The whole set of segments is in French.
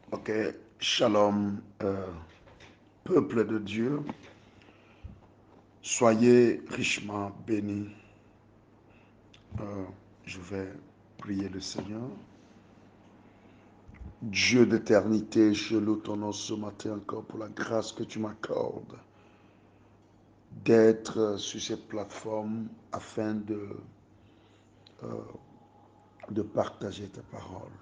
Ok, shalom, peuple de Dieu, soyez richement bénis. Euh, je vais prier le Seigneur. Dieu d'éternité, je loue ton nom ce matin encore pour la grâce que tu m'accordes d'être sur cette plateforme afin de partager ta parole.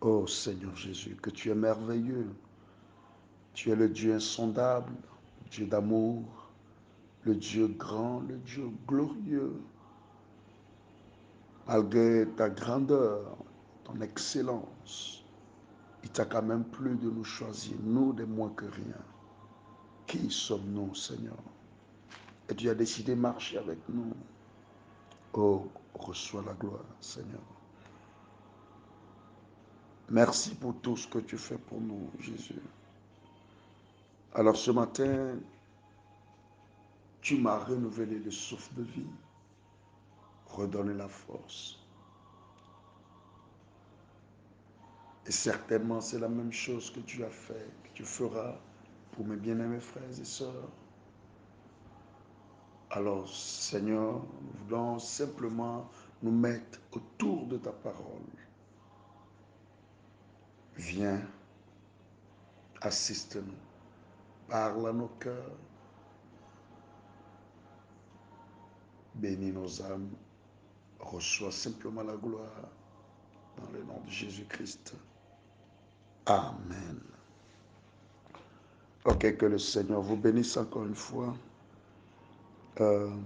Oh Seigneur Jésus, que tu es merveilleux. Tu es le Dieu insondable, le Dieu d'amour, le Dieu grand, le Dieu glorieux. Malgré ta grandeur, ton excellence, il t'a quand même plu de nous choisir, nous des moins que rien. Qui sommes-nous, Seigneur? Et tu as décidé de marcher avec nous. Oh, reçois la gloire, Seigneur. Merci pour tout ce que tu fais pour nous, Jésus. Alors ce matin, tu m'as renouvelé le souffle de vie, redonné la force. Et certainement, c'est la même chose que tu as fait, que tu feras pour mes bien-aimés frères et sœurs. Alors, Seigneur, nous voulons simplement nous mettre autour de ta parole. Viens, assiste-nous, parle à nos cœurs, bénis nos âmes, reçois simplement la gloire dans le nom de Jésus-Christ. Amen. Ok, que le Seigneur vous bénisse encore une fois. Euh,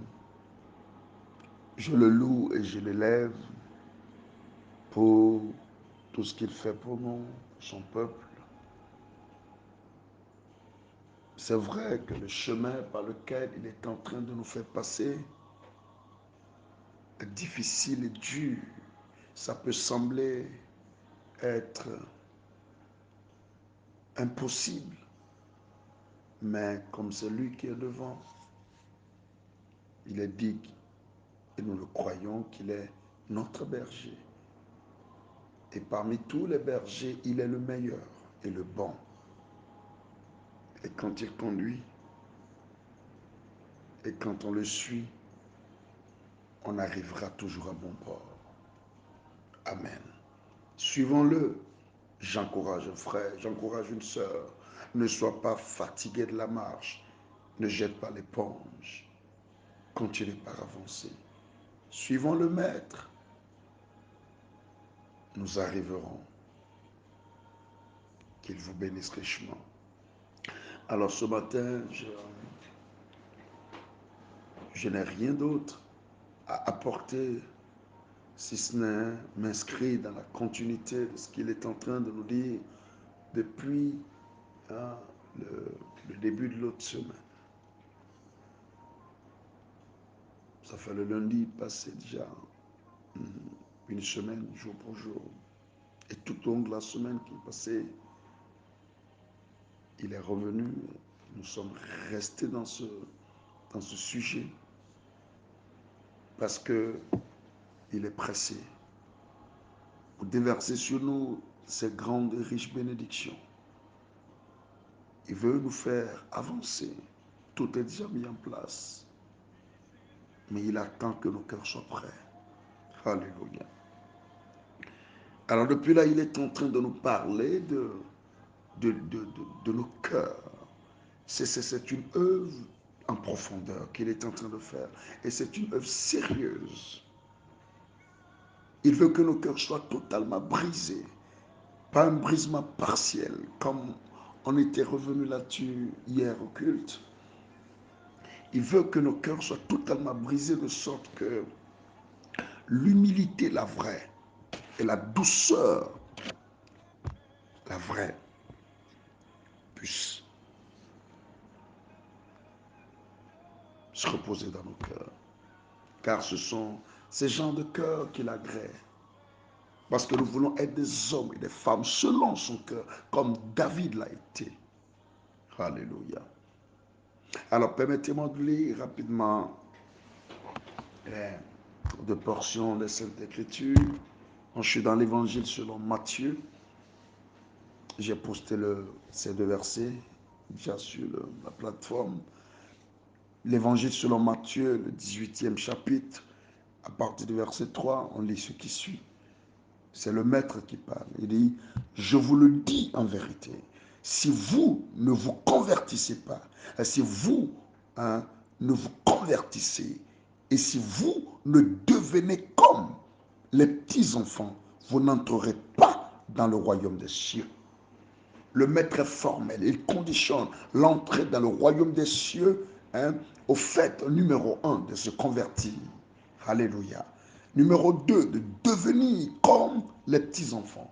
je le loue et je l'élève pour tout ce qu'il fait pour nous, son peuple. C'est vrai que le chemin par lequel il est en train de nous faire passer est difficile et dur. Ça peut sembler être impossible, mais comme c'est lui qui est devant, il est dit, et nous le croyons, qu'il est notre berger. Et parmi tous les bergers, il est le meilleur et le bon. Et quand il conduit, et quand on le suit, on arrivera toujours à bon port. Amen. Suivons-le. J'encourage un frère, j'encourage une sœur. Ne sois pas fatigué de la marche. Ne jette pas l'éponge. Continue par avancer. Suivons le Maître. Nous arriverons. Qu'il vous bénisse richement. Alors ce matin, je n'ai rien d'autre à apporter si ce n'est m'inscrire dans la continuité de ce qu'il est en train de nous dire depuis hein, le début de l'autre semaine. Ça fait le lundi passé déjà une semaine, jour pour jour. Et tout au long de la semaine qui est passée, il est revenu. Nous sommes restés dans ce sujet parce qu'il est pressé pour déverser sur nous ces grandes et riches bénédictions. Il veut nous faire avancer. Tout est déjà mis en place. Mais il attend que nos cœurs soient prêts. Alléluia. Alors depuis là, il est en train de nous parler de nos cœurs. C'est une œuvre en profondeur qu'il est en train de faire. Et c'est une œuvre sérieuse. Il veut que nos cœurs soient totalement brisés. Pas un brisement partiel, comme on était revenu là-dessus hier au culte. Il veut que nos cœurs soient totalement brisés de sorte que l'humilité, la vraie, et la douceur, la vraie, puissent se reposer dans nos cœurs. Car ce sont ces gens de cœur qui l'agréent. Parce que nous voulons être des hommes et des femmes selon son cœur, comme David l'a été. Alléluia. Alors permettez-moi de lire rapidement deux portions des Saintes Écritures. Je suis dans l'Évangile selon Matthieu, J'ai posté ces deux versets déjà sur la plateforme. L'évangile selon Matthieu, le 18e chapitre, à partir du verset 3, on lit ce qui suit. C'est le maître qui parle. Il dit, je vous le dis en vérité, si vous ne vous convertissez pas, si vous ne vous convertissez, et si vous ne devenez comme les petits-enfants, vous n'entrerez pas dans le royaume des cieux. Le maître est formel, il conditionne l'entrée dans le royaume des cieux au fait numéro 1 de se convertir. Alléluia. Numéro 2, de devenir comme les petits-enfants.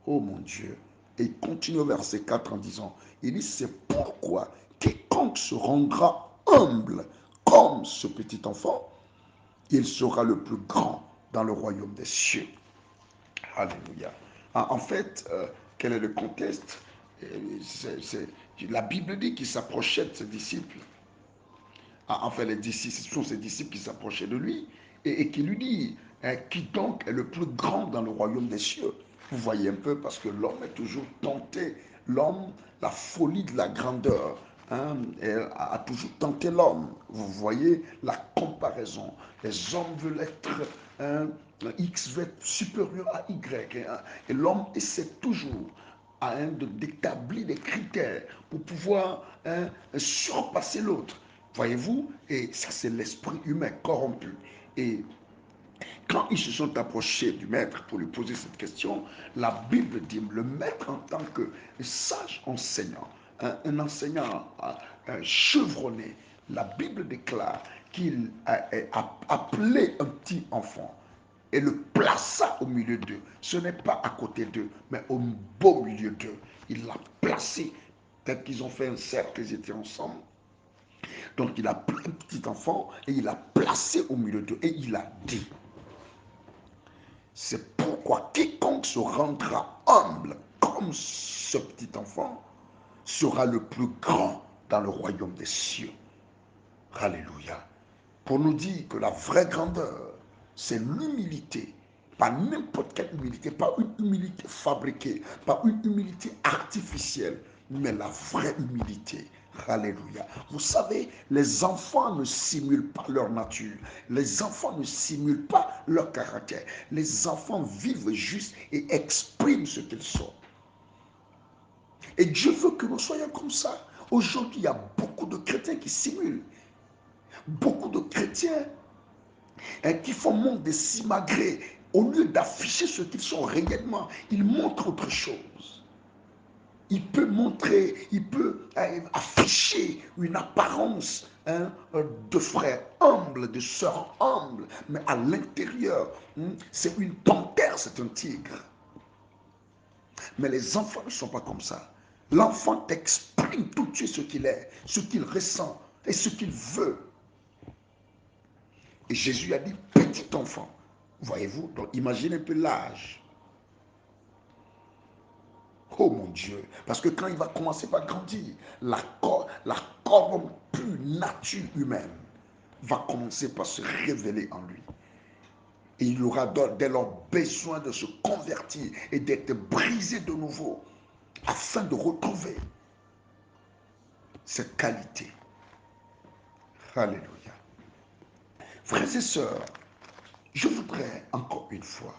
Oh mon Dieu. Et il continue au verset 4 en disant, il dit, c'est pourquoi quiconque se rendra humble comme ce petit enfant, il sera le plus grand dans le royaume des cieux. Alléluia. En fait, quel est le contexte? C'est la Bible dit qu'il s'approchait de ses disciples. Enfin, les disciples, ce sont ses disciples qui s'approchaient de lui et qui lui dit, qui donc est le plus grand dans le royaume des cieux? Vous voyez un peu, parce que l'homme est toujours tenté, l'homme, la folie de la grandeur, a toujours tenté l'homme. Vous voyez la comparaison. Les hommes veulent être, X veut être supérieur à Y. Et l'homme essaie toujours d'établir des critères pour pouvoir surpasser l'autre. Voyez-vous? Et ça, c'est l'esprit humain corrompu. Et quand ils se sont approchés du maître pour lui poser cette question, la Bible dit, le maître en tant que sage enseignant, un enseignant chevronné, la Bible déclare qu'il a appelé un petit enfant et le plaça au milieu d'eux. Ce n'est pas à côté d'eux, mais au beau milieu d'eux. Il l'a placé. Peut-être qu'ils ont fait un cercle, ils étaient ensemble. Donc il a pris un petit enfant et il l'a placé au milieu d'eux. Et il a dit, c'est pourquoi quiconque se rendra humble comme ce petit enfant sera le plus grand dans le royaume des cieux. Alléluia. Pour nous dire que la vraie grandeur, c'est l'humilité. Pas n'importe quelle humilité, pas une humilité fabriquée, pas une humilité artificielle, mais la vraie humilité. Alléluia. Vous savez, les enfants ne simulent pas leur nature. Les enfants ne simulent pas leur caractère. Les enfants vivent juste et expriment ce qu'ils sont. Et Dieu veut que nous soyons comme ça. Aujourd'hui, il y a beaucoup de chrétiens qui simulent. Beaucoup de chrétiens qui font montre de simagrées. Au lieu d'afficher ce qu'ils sont réellement, ils montrent autre chose. Il peut montrer, il peut afficher une apparence de frère humble, de sœur humble, mais à l'intérieur, c'est une panthère, c'est un tigre. Mais les enfants ne sont pas comme ça. L'enfant exprime tout de suite ce qu'il est, ce qu'il ressent et ce qu'il veut. Et Jésus a dit petit enfant. Voyez-vous, donc imaginez un peu l'âge. Oh mon Dieu, parce que quand il va commencer par grandir, la corrompue nature humaine va commencer par se révéler en lui. Et il aura dès lors besoin de se convertir et d'être brisé de nouveau afin de retrouver cette qualité. Alléluia. Frères et sœurs, je voudrais encore une fois,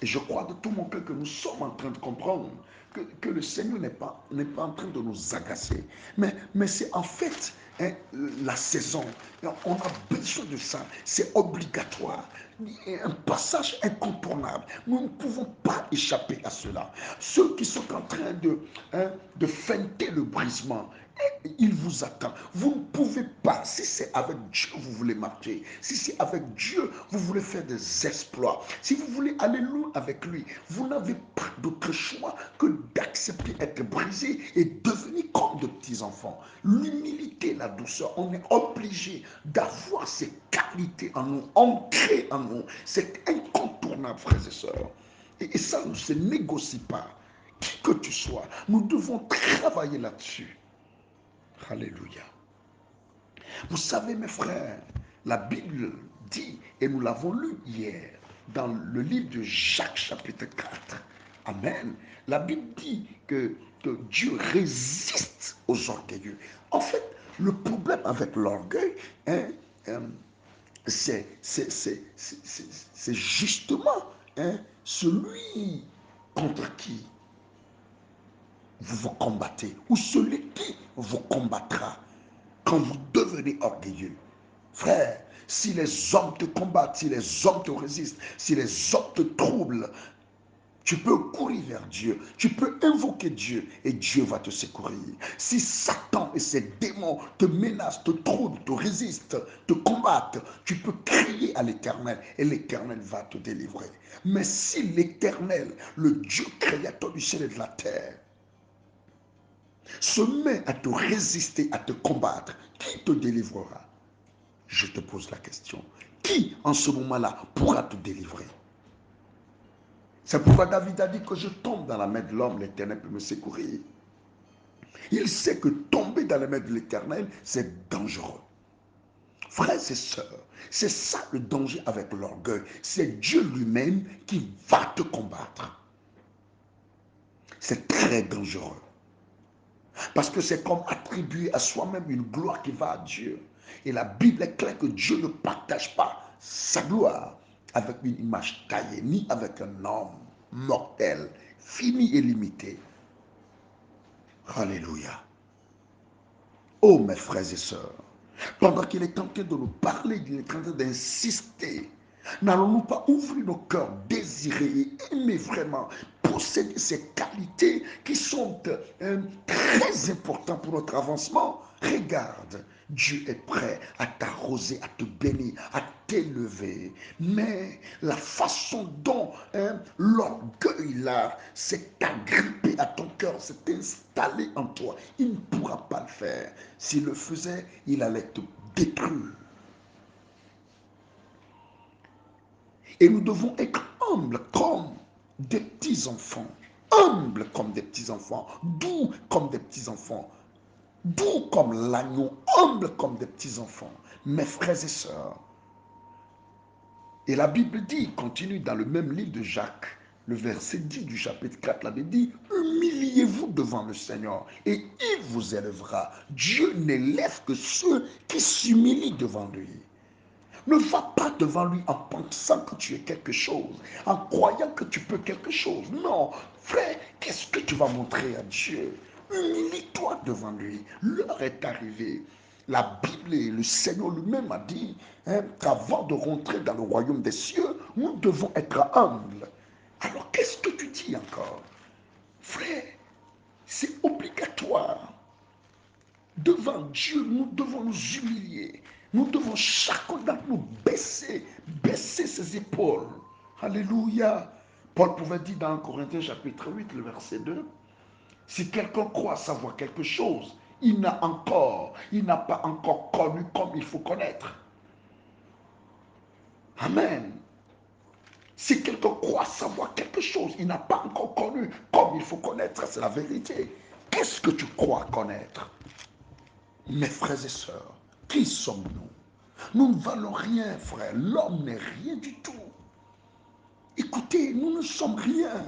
et je crois de tout mon cœur que nous sommes en train de comprendre que le Seigneur n'est pas en train de nous agacer. Mais c'est en fait la saison. On a besoin de ça. C'est obligatoire. Un passage incontournable. Nous ne pouvons pas échapper à cela. Ceux qui sont en train de feinter le brisement, il vous attend. Vous ne pouvez pas, si c'est avec Dieu vous voulez marcher, si c'est avec Dieu vous voulez faire des exploits, si vous voulez aller loin avec lui, vous n'avez pas d'autre choix que d'accepter être brisé et devenir comme de petits enfants. L'humilité, la douceur, on est obligé d'avoir ces qualités en nous, ancrées en nous. C'est incontournable, frères et sœurs. Et ça ne se négocie pas. Qui que tu sois, nous devons travailler là-dessus. Alléluia. Vous savez, mes frères, la Bible dit, et nous l'avons lu hier, dans le livre de Jacques chapitre 4, Amen. La Bible dit que Dieu résiste aux orgueilleux. En fait, le problème avec l'orgueil, hein, euh, c'est justement hein, celui contre qui vous vous combattez ou celui qui vous combattra quand vous devenez orgueilleux. Frère, si les hommes te combattent, si les hommes te résistent, si les hommes te troublent, tu peux courir vers Dieu, tu peux invoquer Dieu et Dieu va te secourir. Si Satan et ses démons te menacent, te troublent, te résistent, te combattent, tu peux crier à l'Éternel et l'Éternel va te délivrer. Mais si l'Éternel, le Dieu créateur du ciel et de la terre, se met à te résister, à te combattre, qui te délivrera? Je te pose la question. Qui en ce moment-là pourra te délivrer? C'est pourquoi David a dit que je tombe dans la main de l'homme, l'Éternel peut me secourir. Il sait que tomber dans la main de l'Éternel, c'est dangereux. Frères et sœurs, c'est ça le danger avec l'orgueil. C'est Dieu lui-même qui va te combattre. C'est très dangereux. Parce que c'est comme attribuer à soi-même une gloire qui va à Dieu. Et la Bible est claire que Dieu ne partage pas sa gloire avec une image taillée, ni avec un homme mortel, fini et limité. Alléluia. Oh mes frères et sœurs, pendant qu'il est en train de nous parler, il est en train d'insister, n'allons-nous pas ouvrir nos cœurs, désirer et aimer vraiment, posséder ces qualités qui sont très importantes pour notre avancement? Regarde, Dieu est prêt à t'arroser, à te bénir, à t'élever. Mais la façon dont l'orgueil là s'est agrippé à ton cœur, s'est installé en toi, il ne pourra pas le faire. S'il le faisait, il allait te détruire. Et nous devons être humbles comme des petits-enfants. Humbles comme des petits-enfants. Doux comme des petits-enfants. Doux comme l'agneau. Humbles comme des petits-enfants. Mes frères et sœurs. Et la Bible dit, continue dans le même livre de Jacques, le verset 10 du chapitre 4, la Bible dit, humiliez-vous devant le Seigneur et il vous élèvera. Dieu n'élève que ceux qui s'humilient devant lui. Ne va pas devant lui en pensant que tu es quelque chose, en croyant que tu peux quelque chose. Non, frère, qu'est-ce que tu vas montrer à Dieu? Humilie-toi devant lui. L'heure est arrivée. La Bible et le Seigneur lui-même a dit hein, qu'avant de rentrer dans le royaume des cieux, nous devons être humbles. Alors qu'est-ce que tu dis encore? Frère, c'est obligatoire. Devant Dieu, nous devons nous humilier. Nous devons chacun d'entre nous baisser ses épaules. Alléluia. Paul pouvait dire dans Corinthiens chapitre 8, le verset 2, si quelqu'un croit savoir quelque chose, il n'a pas encore connu comme il faut connaître. Amen. Si quelqu'un croit savoir quelque chose, il n'a pas encore connu comme il faut connaître. C'est la vérité. Qu'est-ce que tu crois connaître? Mes frères et sœurs, qui sommes-nous? Nous ne valons rien, frère. L'homme n'est rien du tout. Écoutez, nous ne sommes rien.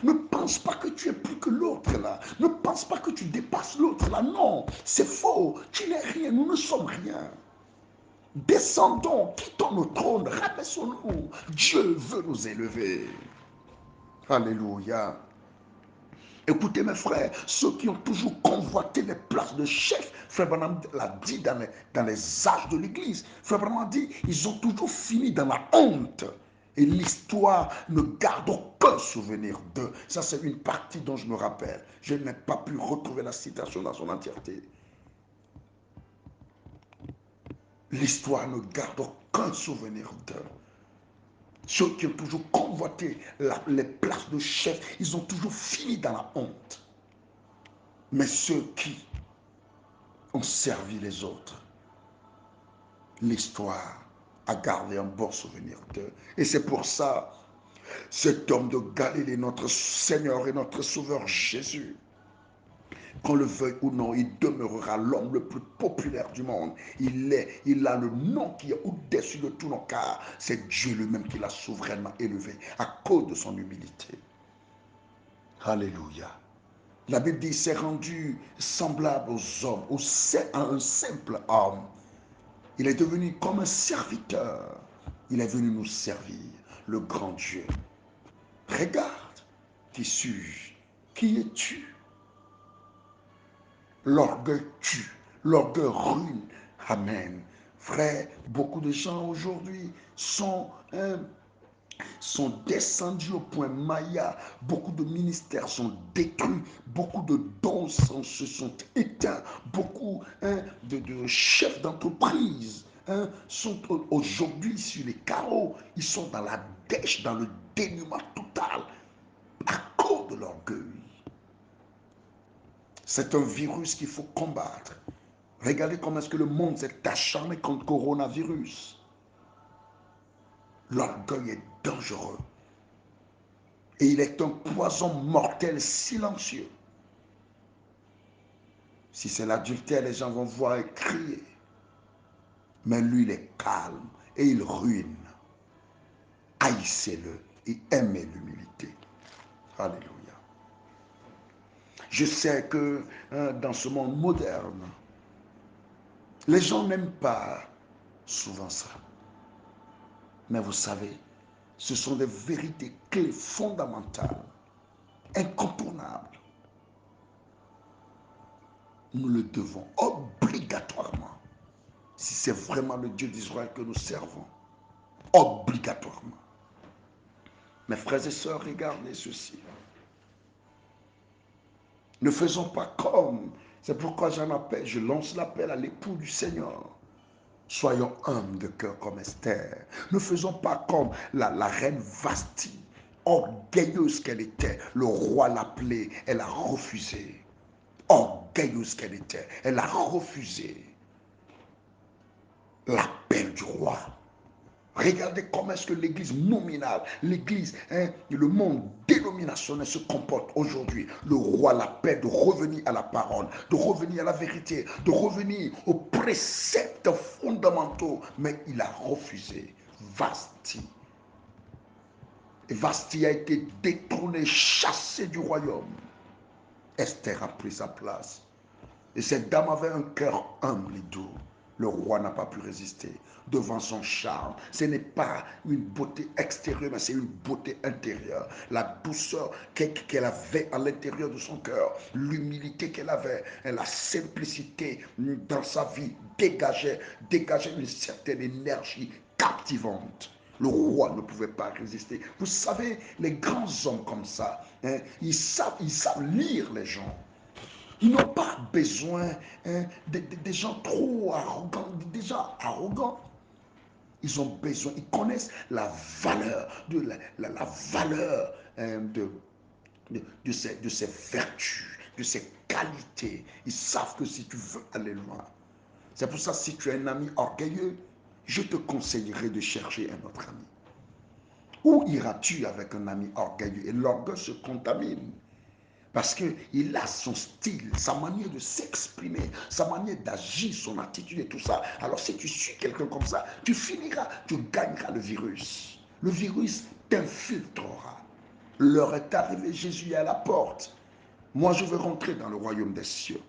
Ne pense pas que tu es plus que l'autre là. Ne pense pas que tu dépasses l'autre là. Non, c'est faux. Tu n'es rien. Nous ne sommes rien. Descendons, quittons nos trônes, rabaissons-nous. Dieu veut nous élever. Alléluia. Écoutez mes frères, ceux qui ont toujours convoité les places de chef, Frère Branham l'a dit dans les âges de l'Église, Frère Branham a dit, ils ont toujours fini dans la honte. Et l'histoire ne garde aucun souvenir d'eux. Ça, c'est une partie dont je me rappelle. Je n'ai pas pu retrouver la citation dans son entièreté. L'histoire ne garde aucun souvenir d'eux. Ceux qui ont toujours convoité les places de chef, ils ont toujours fini dans la honte. Mais ceux qui ont servi les autres, l'histoire a gardé un bon souvenir d'eux. Et c'est pour ça, cet homme de Galilée, notre Seigneur et notre Sauveur Jésus, qu'on le veuille ou non, il demeurera l'homme le plus populaire du monde. Il a le nom qui est au-dessus de tous nos cas. C'est Dieu lui-même qui l'a souverainement élevé à cause de son humilité. Alléluia. La Bible dit, il s'est rendu semblable aux hommes, à un simple homme. Il est devenu comme un serviteur. Il est venu nous servir, le grand Dieu. Regarde, qui suis-je? Qui es-tu? L'orgueil tue, l'orgueil ruine. Amen. Frère, beaucoup de gens aujourd'hui sont descendus au point Maya. Beaucoup de ministères sont détruits. Beaucoup de dons se sont éteints. Beaucoup de chefs d'entreprise sont aujourd'hui sur les carreaux. Ils sont dans la dèche, dans le dénuement total à cause de l'orgueil. C'est un virus qu'il faut combattre. Regardez comment est-ce que le monde s'est acharné contre le coronavirus. L'orgueil est dangereux. Et il est un poison mortel silencieux. Si c'est l'adultère, les gens vont voir et crier. Mais lui, il est calme et il ruine. Haïssez-le et aimez l'humilité. Alléluia. Je sais que dans ce monde moderne, les gens n'aiment pas souvent ça. Mais vous savez, ce sont des vérités clés fondamentales, incontournables. Nous le devons obligatoirement. Si c'est vraiment le Dieu d'Israël que nous servons, obligatoirement. Mes frères et sœurs, regardez ceci. Ne faisons pas comme. C'est pourquoi je lance l'appel à l'époux du Seigneur. Soyons humbles de cœur comme Esther. Ne faisons pas comme la reine Vasti, orgueilleuse qu'elle était. Le roi l'appelait, elle a refusé. Orgueilleuse qu'elle était, elle a refusé l'appel du roi. Regardez comment est-ce que l'église nominale, l'église, le monde dénominationnel se comporte aujourd'hui. Le roi l'appelle de revenir à la parole, de revenir à la vérité, de revenir aux préceptes fondamentaux. Mais il a refusé. Vasti. Et Vasti a été détrôné, chassé du royaume. Esther a pris sa place. Et cette dame avait un cœur humble et doux. Le roi n'a pas pu résister devant son charme. Ce n'est pas une beauté extérieure, mais c'est une beauté intérieure. La douceur qu'elle avait à l'intérieur de son cœur, l'humilité qu'elle avait, et la simplicité dans sa vie dégageait une certaine énergie captivante. Le roi ne pouvait pas résister. Vous savez, les grands hommes comme ça, ils savent lire les gens. Ils n'ont pas besoin des gens trop arrogants, des gens arrogants. Ils ont besoin, ils connaissent la valeur, la valeur de ces vertus, de ces qualités. Ils savent que si tu veux aller loin, c'est pour ça, si tu es un ami orgueilleux, je te conseillerais de chercher un autre ami. Où iras-tu avec un ami orgueilleux? Et l'orgueil se contamine. Parce qu'il a son style, sa manière de s'exprimer, sa manière d'agir, son attitude et tout ça. Alors si tu suis quelqu'un comme ça, tu finiras, tu gagneras le virus. Le virus t'infiltrera. L'heure est arrivée, Jésus est à la porte. Moi, je veux rentrer dans le royaume des cieux.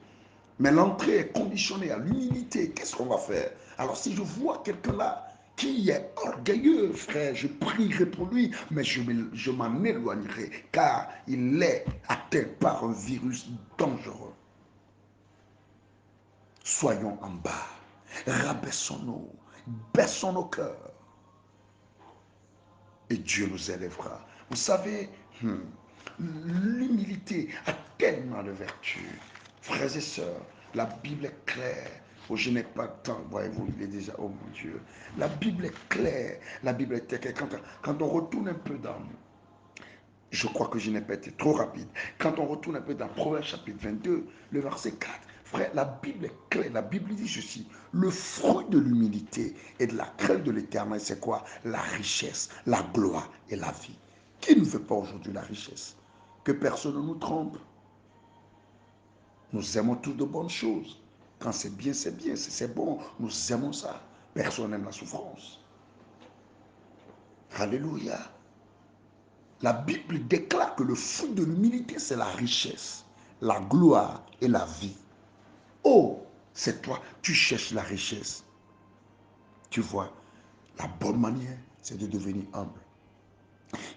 Mais l'entrée est conditionnée à l'humilité. Qu'est-ce qu'on va faire? Alors si je vois quelqu'un là qui est orgueilleux, frère, je prierai pour lui, mais je m'en éloignerai, car il est atteint par un virus dangereux. Soyons en bas, rabaissons-nous, baissons nos cœurs, et Dieu nous élèvera. Vous savez, l'humilité a tellement de vertus. Frères et sœurs, la Bible est claire. Oh, je n'ai pas de temps. Voyez-vous, il est déjà, oh mon Dieu. La Bible est claire. La Bible est claire. Quand on retourne un peu dans, je crois que je n'ai pas été trop rapide. Quand on retourne un peu dans Proverbe chapitre 22, le verset 4, frère, la Bible est claire. La Bible dit ceci: le fruit de l'humilité et de la crainte de l'Éternel, c'est quoi? La richesse, la gloire et la vie. Qui ne veut pas aujourd'hui la richesse? Que personne ne nous trompe. Nous aimons toutes de bonnes choses. Quand c'est bien, c'est bien. Si c'est bon, nous aimons ça. Personne n'aime la souffrance. Alléluia. La Bible déclare que le fruit de l'humilité, c'est la richesse, la gloire et la vie. Oh, c'est toi, tu cherches la richesse. Tu vois, la bonne manière, c'est de devenir humble.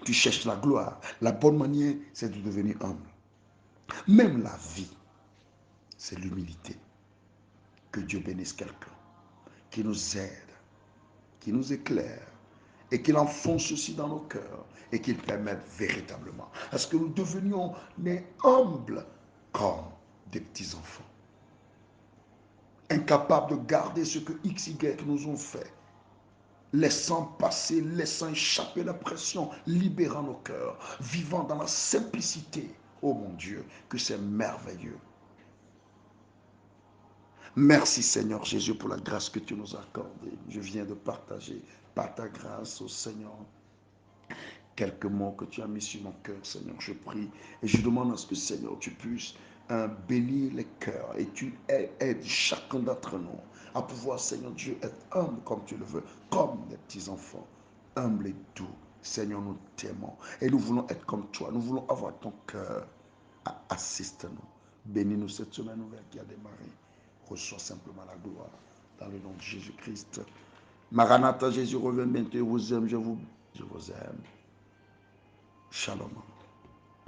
Tu cherches la gloire. La bonne manière, c'est de devenir humble. Même la vie, c'est l'humilité. Que Dieu bénisse quelqu'un qui nous aide, qui nous éclaire et qu'il enfonce ceci dans nos cœurs et qu'il permette véritablement à ce que nous devenions nés humbles comme des petits-enfants, incapables de garder ce que X, Y nous ont fait, laissant passer, laissant échapper la pression, libérant nos cœurs, vivant dans la simplicité. Oh mon Dieu, que c'est merveilleux. Merci Seigneur Jésus pour la grâce que tu nous as accordée. Je viens de partager par ta grâce au Seigneur quelques mots que tu as mis sur mon cœur, Seigneur. Je prie et je demande à ce que, Seigneur, tu puisses bénir les cœurs et tu aides chacun d'entre nous à pouvoir, Seigneur Dieu, être humble comme tu le veux, comme les petits-enfants, humbles et doux. Seigneur, nous t'aimons et nous voulons être comme toi. Nous voulons avoir ton cœur. Assiste-nous. Bénis-nous cette semaine nouvelle qui a démarré. Reçois simplement la gloire dans le nom de Jésus-Christ. Maranatha, Jésus revient bientôt. Je vous aime, je vous aime. Shalom.